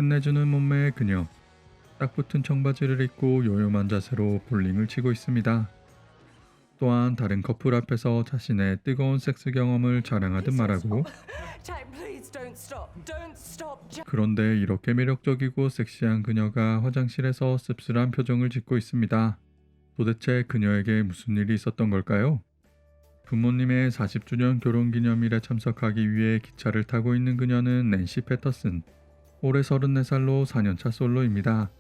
끝내주는 몸매의 그녀. 딱 붙은 청바지를 입고 요요만 자세로 볼링을 치고 있습니다. 또한 다른 커플 앞에서 자신의 뜨거운 섹스 경험을 자랑하듯 말하고, Jack, please don't stop. Don't stop, Jack. 그런데 이렇게 매력적이고 섹시한 그녀가 화장실에서 씁쓸한 표정을 짓고 있습니다. 도대체 그녀에게 무슨 일이 있었던 걸까요? 부모님의 40주년 결혼기념일에 참석하기 위해 기차를 타고 있는 그녀는 낸시 패터슨. 올해 34살로 4년차 솔로입니다.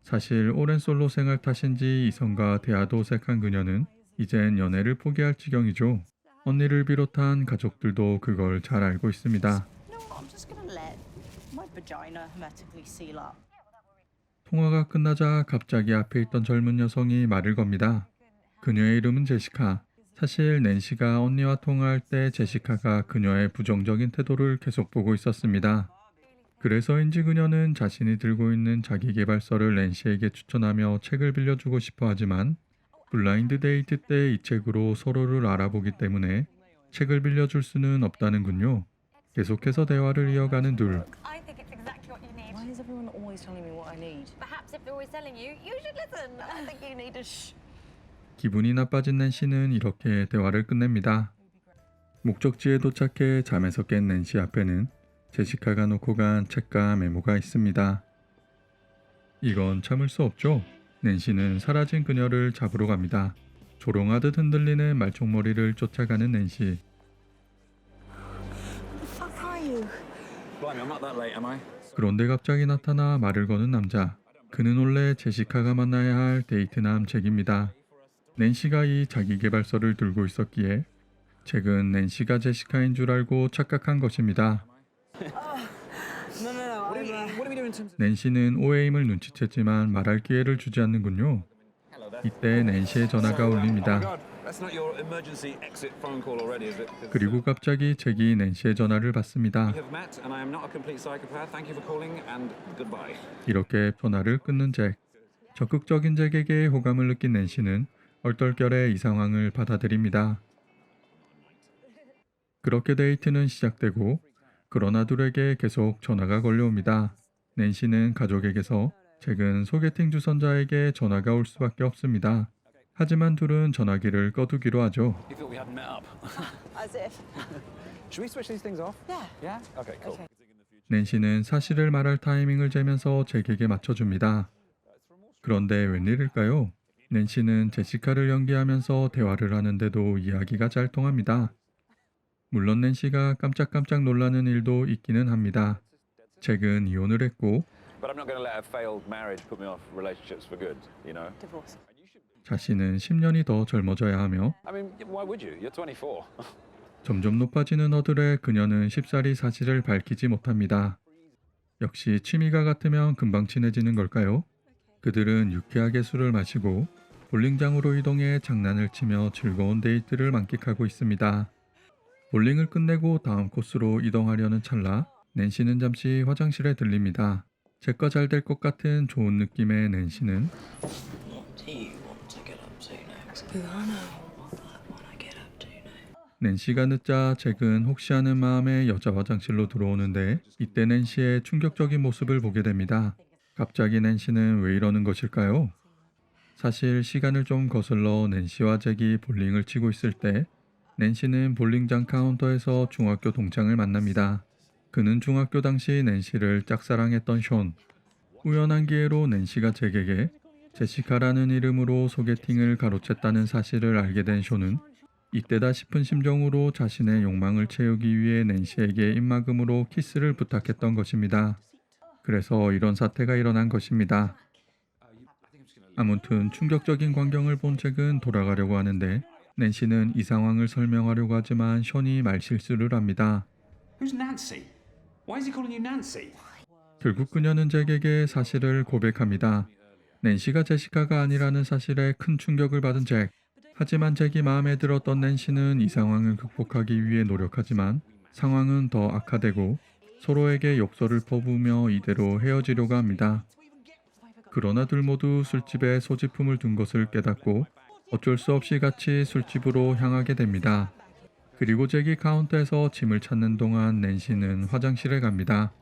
사실 오랜 솔로 생활 탓인지 이성과 대화도 어색한 그녀는 이젠 연애를 포기할 지경이죠. 언니를 비롯한 가족들도 그걸 잘 알고 있습니다. No, I'm just gonna let my vagina hermetically seal up. 통화가 끝나자 갑자기 앞에 있던 젊은 여성이 말을 겁니다. 그녀의 이름은 제시카. 사실 낸시가 언니와 통화할 때 제시카가 그녀의 부정적인 태도를 계속 보고 있었습니다. 그래서인지 그녀는 자신이 들고 있는 자기계발서를 낸시에게 추천하며 책을 빌려주고 싶어 하지만 블라인드 데이트 때 이 책으로 서로를 알아보기 때문에 책을 빌려줄 수는 없다는군요. 계속해서 대화를 이어가는 둘. I think it's exactly what you need. Why is everyone always telling me what I need? Perhaps if they're always telling you, you should listen. I think you need a shh. 기분이 나빠진 낸시는 이렇게 대화를 끝냅니다. 목적지에 도착해 잠에서 깬 낸시 앞에는 제시카가 놓고 간 책과 메모가 있습니다. 이건 참을 수 없죠. 낸시는 사라진 그녀를 잡으러 갑니다. 조롱하듯 흔들리는 말총머리를 쫓아가는 낸시. Who the fuck are you? Blimey, I'm not that late, am I? 그런데 갑자기 나타나 말을 거는 남자. 그는 원래 제시카가 만나야 할 데이트남 잭입니다. 낸시가 이 자기계발서를 들고 있었기에 잭은 낸시가 제시카인 줄 알고 착각한 것입니다. What are we doing in terms of... 낸시는 오해임을 눈치챘지만 말할 기회를 주지 않는군요. 이때 낸시의 전화가 울립니다. Oh my God, that's not your emergency exit phone call already, is it? 'Cause 그리고 갑자기 잭이 낸시의 전화를 받습니다. we have met, and I am not a complete psychopath. Thank you for calling, and goodbye. 이렇게 전화를 끊는 잭. 적극적인 잭에게 호감을 느낀 낸시는 얼떨결에 이 상황을 받아들입니다. 그렇게 데이트는 시작되고, 그러나 둘에게 계속 전화가 걸려옵니다. 낸시는 가족에게서 잭은 소개팅 주선자에게 전화가 올 수밖에 없습니다. 하지만 둘은 전화기를 꺼두기로 하죠. You thought we hadn't met up. As if. Should we switch these things off? Yeah. Yeah? Okay, cool. Okay. 낸시는 사실을 말할 타이밍을 재면서 잭에게 맞춰줍니다. 그런데 웬일일까요? 낸시는 제시카를 연기하면서 대화를 하는데도 이야기가 잘 통합니다. 물론 낸시가 깜짝깜짝 놀라는 일도 있기는 합니다. 잭은 이혼을 했고 But I'm not going to let a failed marriage put me off relationships for good, you know? Divorce. 자신은 10년이 더 젊어져야 하며 I mean, why would you? You're 24. 점점 높아지는 허들에 그녀는 쉽사리 사실을 밝히지 못합니다. 역시 취미가 같으면 금방 친해지는 걸까요? 그들은 유쾌하게 술을 마시고 볼링장으로 이동해 장난을 치며 즐거운 데이트를 만끽하고 있습니다. 볼링을 끝내고 다음 코스로 이동하려는 찰나 낸시는 잠시 화장실에 들립니다. 잭과 잘 될 것 같은 좋은 느낌의 낸시는 What do you want to get up to next? I know what I want to get up to now. 낸시가 늦자 잭은 혹시 하는 마음에 여자 화장실로 들어오는데 이때 낸시의 충격적인 모습을 보게 됩니다. 갑자기 낸시는 왜 이러는 것일까요? 사실 시간을 좀 거슬러 낸시와 잭이 볼링을 치고 있을 때 낸시는 볼링장 카운터에서 중학교 동창을 만납니다. 그는 중학교 당시 낸시를 짝사랑했던 숀. 우연한 기회로 낸시가 잭에게 제시카라는 이름으로 소개팅을 가로챘다는 사실을 알게 된 숀은 이때다 싶은 심정으로 자신의 욕망을 채우기 위해 낸시에게 입막음으로 키스를 부탁했던 것입니다. 그래서 이런 사태가 일어난 것입니다. 아무튼 충격적인 광경을 본 잭은 돌아가려고 하는데 낸시는 이 상황을 설명하려고 하지만 션이 말실수를 합니다. Who's Nancy? Why is he calling you Nancy? 결국 그녀는 잭에게 사실을 고백합니다. 낸시가 제시카가 아니라는 사실에 큰 충격을 받은 잭. 하지만 잭이 마음에 들었던 낸시는 이 상황을 극복하기 위해 노력하지만 상황은 더 악화되고 서로에게 욕설을 퍼부으며 이대로 헤어지려고 합니다. 그러나 둘 모두 술집에 소지품을 둔 것을 깨닫고 어쩔 수 없이 같이 술집으로 향하게 됩니다. 그리고 잭이 카운터에서 짐을 찾는 동안 낸시는 화장실에 갑니다.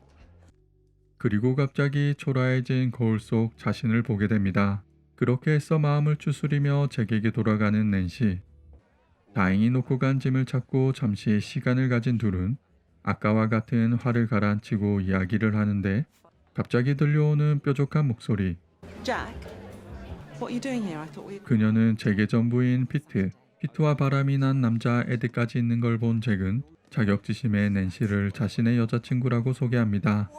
그리고 갑자기 초라해진 거울 속 자신을 보게 됩니다. 그렇게 애써 마음을 추스리며 잭에게 돌아가는 낸시. 다행히 놓고 간 짐을 찾고 잠시 시간을 가진 둘은 아까와 같은 화를 가라앉히고 이야기를 하는데 갑자기 들려오는 뾰족한 목소리. Jack, what are you doing here? I thought we. 그녀는 잭의 전부인 피트. 피트와 바람이 난 남자 에드까지 있는 걸 본 잭은 자격지심에 낸시를 자신의 여자친구라고 소개합니다.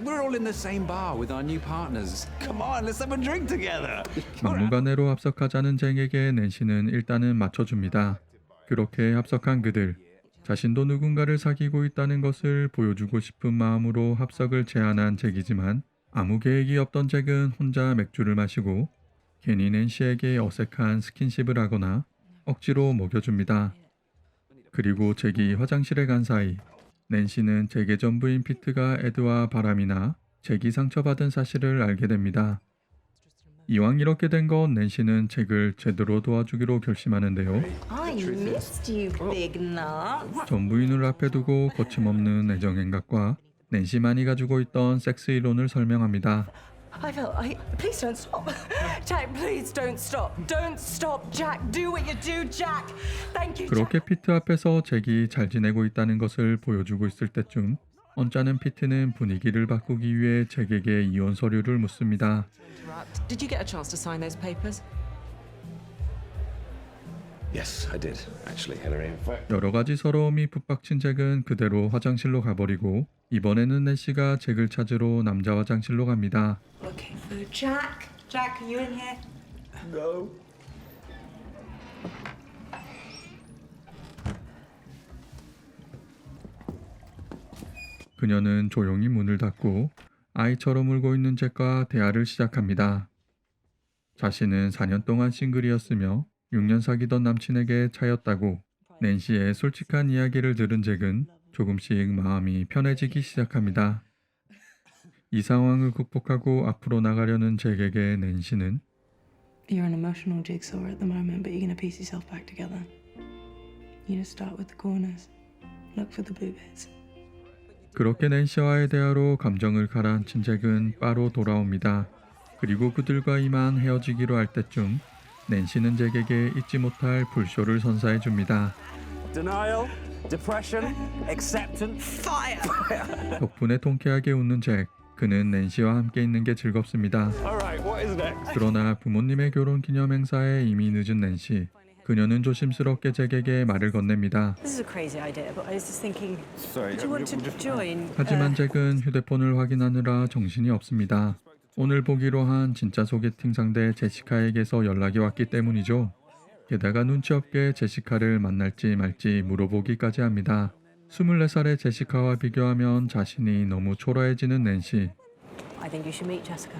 We're all in the same bar with our new partners. Come on, let's have a drink together. 막무가내로 합석하자는 잭에게 낸시는 일단은 맞춰줍니다. 그렇게 합석한 그들. 자신도 누군가를 사귀고 있다는 것을 보여주고 싶은 마음으로 합석을 제안한 잭이지만 아무 계획이 없던 잭은 혼자 맥주를 마시고 괜히 낸시에게 어색한 스킨십을 하거나 억지로 먹여줍니다. 그리고 잭이 화장실에 간 사이 낸시는 잭의 전부인 피트가 에드와 바람이나 잭이 상처받은 사실을 알게 됩니다. 이왕 이렇게 된 건 낸시는 잭을 제대로 도와주기로 결심하는데요. I missed you, big nut. 전부인을 앞에 두고 거침없는 애정 행각과 낸시만이 가지고 있던 섹스 이론을 설명합니다. Please don't stop. Jack, please don't stop. Don't stop, Jack. Do what you do, Jack. Thank you, Jack. 그렇게 피트 앞에서 잭이 잘 지내고 있다는 것을 보여주고 있을 때쯤 언짢은 피트는 분위기를 바꾸기 위해 잭에게 이혼 서류를 묻습니다. Did you get a chance to sign those papers? Yes, I did, actually, Hillary. In fact, 여러 가지 서러움이 붙박친 잭은 그대로 화장실로 가버리고 이번에는 낸시가 잭을 찾으러 남자 화장실로 갑니다. Looking for Jack. Jack, are you in here? 그녀는 조용히 문을 닫고 아이처럼 울고 있는 잭과 대화를 시작합니다. 자신은 4년 동안 싱글이었으며 6년 사귀던 남친에게 차였다고 낸시의 솔직한 이야기를 들은 잭은 조금씩 마음이 편해지기 시작합니다. 이 상황을 극복하고 앞으로 나가려는 잭에게 낸시는 You're an emotional jigsaw at the moment, but you're going to piece yourself back together. You just start with the corners. Look for the blue bits. 그렇게 낸시와의 대화로 감정을 가라앉힌 잭은 바로 돌아옵니다. 그리고 그들과 이만 헤어지기로 할 때쯤 낸시는 잭에게 잊지 못할 불쇼를 선사해 줍니다. Denial, depression, acceptance. 덕분에 통쾌하게 웃는 잭. 그는 낸시와 함께 있는 게 즐겁습니다. All right, what is next? 그러나 부모님의 결혼 기념 행사에 이미 늦은 낸시. 그녀는 조심스럽게 잭에게 말을 건넵니다. This is a crazy idea, but I was just thinking, Sorry, would you want to join? 하지만 잭은 휴대폰을 확인하느라 정신이 없습니다. 오늘 보기로 한 진짜 소개팅 상대 제시카에게서 연락이 왔기 때문이죠. 게다가 눈치 없게 제시카를 만날지 말지 물어보기까지 합니다. 24살의 제시카와 비교하면 자신이 너무 초라해지는 낸시. I think you should meet Jessica.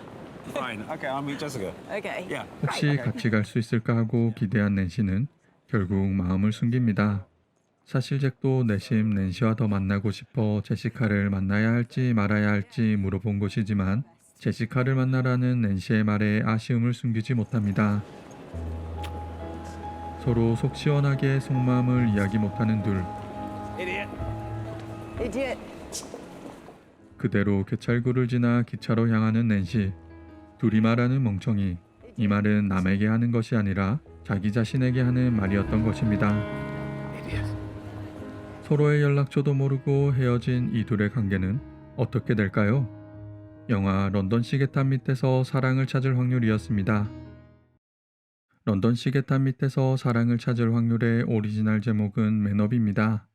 Fine. Okay, I'll meet Jessica. Okay. Yeah. 혹시 같이 갈 수 있을까 하고 기대한 낸시는 결국 마음을 숨깁니다. 사실 잭도 내심 낸시와 더 만나고 싶어 제시카를 만나야 할지 말아야 할지 물어본 것이지만 제시카를 만나라는 낸시의 말에 아쉬움을 숨기지 못합니다. 서로 속 시원하게 속마음을 이야기 못하는 둘. Idiot. 그대로 개찰구를 지나 기차로 향하는 낸시. 둘이 말하는 멍청이. 이 말은 남에게 하는 것이 아니라 자기 자신에게 하는 말이었던 것입니다. 서로의 연락처도 모르고 헤어진 이 둘의 관계는 어떻게 될까요? 영화 런던 시계탑 밑에서 사랑을 찾을 확률이었습니다. 런던 시계탑 밑에서 사랑을 찾을 확률의 오리지널 제목은 맨업입니다.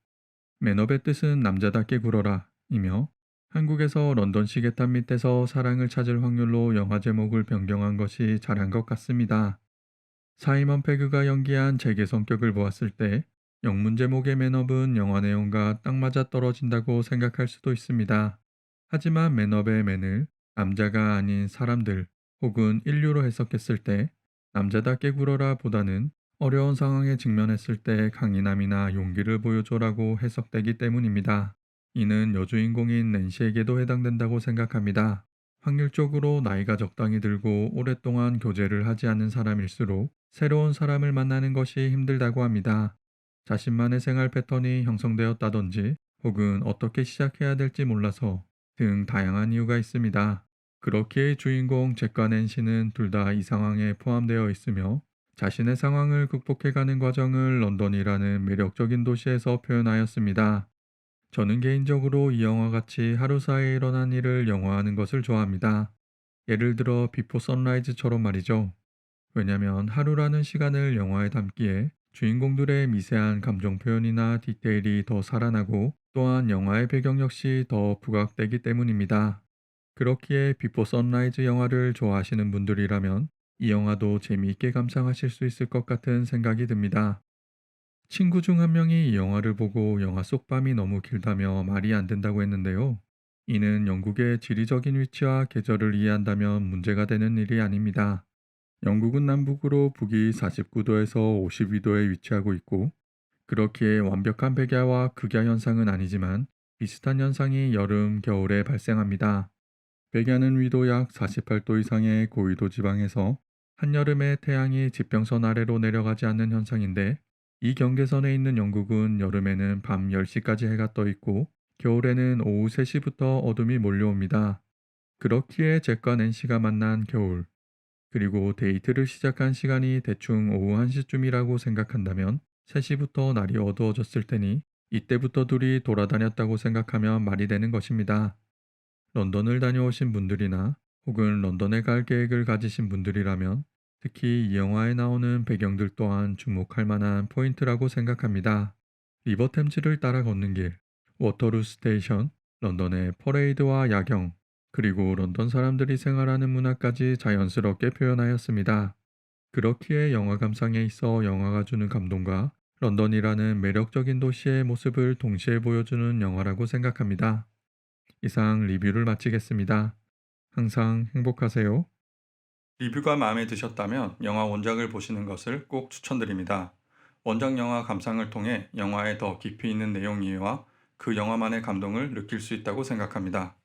맨업의 뜻은 남자답게 굴어라 이며 한국에서 런던 시계탑 밑에서 사랑을 찾을 확률로 영화 제목을 변경한 것이 잘한 것 같습니다. 사이먼 페그가 연기한 잭의 성격을 보았을 때 영문 제목의 맨업은 영화 내용과 딱 맞아 떨어진다고 생각할 수도 있습니다. 하지만 맨업의 맨을 남자가 아닌 사람들 혹은 인류로 해석했을 때 남자답게 굴어라 보다는 어려운 상황에 직면했을 때 강인함이나 용기를 보여줘라고 해석되기 때문입니다. 이는 여주인공인 낸시에게도 해당된다고 생각합니다. 확률적으로 나이가 적당히 들고 오랫동안 교제를 하지 않은 사람일수록 새로운 사람을 만나는 것이 힘들다고 합니다. 자신만의 생활 패턴이 형성되었다든지 혹은 어떻게 시작해야 될지 몰라서 등 다양한 이유가 있습니다. 그렇기에 주인공 잭과 낸시는 둘 다 이 상황에 포함되어 있으며 자신의 상황을 극복해가는 과정을 런던이라는 매력적인 도시에서 표현하였습니다. 저는 개인적으로 이 영화 같이 하루 사이에 일어난 일을 영화하는 것을 좋아합니다. 예를 들어 비포 선라이즈처럼 말이죠. 왜냐면 하루라는 시간을 영화에 담기에 주인공들의 미세한 감정 표현이나 디테일이 더 살아나고 또한 영화의 배경 역시 더 부각되기 때문입니다. 그렇기에 비포 선라이즈 영화를 좋아하시는 분들이라면 이 영화도 재미있게 감상하실 수 있을 것 같은 생각이 듭니다. 친구 중 한 명이 이 영화를 보고 영화 속 밤이 너무 길다며 말이 안 된다고 했는데요. 이는 영국의 지리적인 위치와 계절을 이해한다면 문제가 되는 일이 아닙니다. 영국은 남북으로 북위 49도에서 52도에 위치하고 있고 그렇기에 완벽한 백야와 극야 현상은 아니지만 비슷한 현상이 여름, 겨울에 발생합니다. 백야는 위도 약 48도 이상의 고위도 지방에서 한여름에 태양이 지평선 아래로 내려가지 않는 현상인데 이 경계선에 있는 영국은 여름에는 밤 10시까지 해가 떠 있고 겨울에는 오후 3시부터 어둠이 몰려옵니다. 그렇기에 잭과 낸시가 만난 겨울, 그리고 데이트를 시작한 시간이 대충 오후 1시쯤이라고 생각한다면 3시부터 날이 어두워졌을 테니 이때부터 둘이 돌아다녔다고 생각하면 말이 되는 것입니다. 런던을 다녀오신 분들이나 혹은 런던에 갈 계획을 가지신 분들이라면 특히 이 영화에 나오는 배경들 또한 주목할 만한 포인트라고 생각합니다. 리버 템즈를 따라 걷는 길, 워터루 스테이션, 런던의 퍼레이드와 야경, 그리고 런던 사람들이 생활하는 문화까지 자연스럽게 표현하였습니다. 그렇기에 영화 감상에 있어 영화가 주는 감동과 런던이라는 매력적인 도시의 모습을 동시에 보여주는 영화라고 생각합니다. 이상 리뷰를 마치겠습니다. 항상 행복하세요. 리뷰가 마음에 드셨다면 영화 원작을 보시는 것을 꼭 추천드립니다. 원작 영화 감상을 통해 영화의 더 깊이 있는 내용 이해와 그 영화만의 감동을 느낄 수 있다고 생각합니다.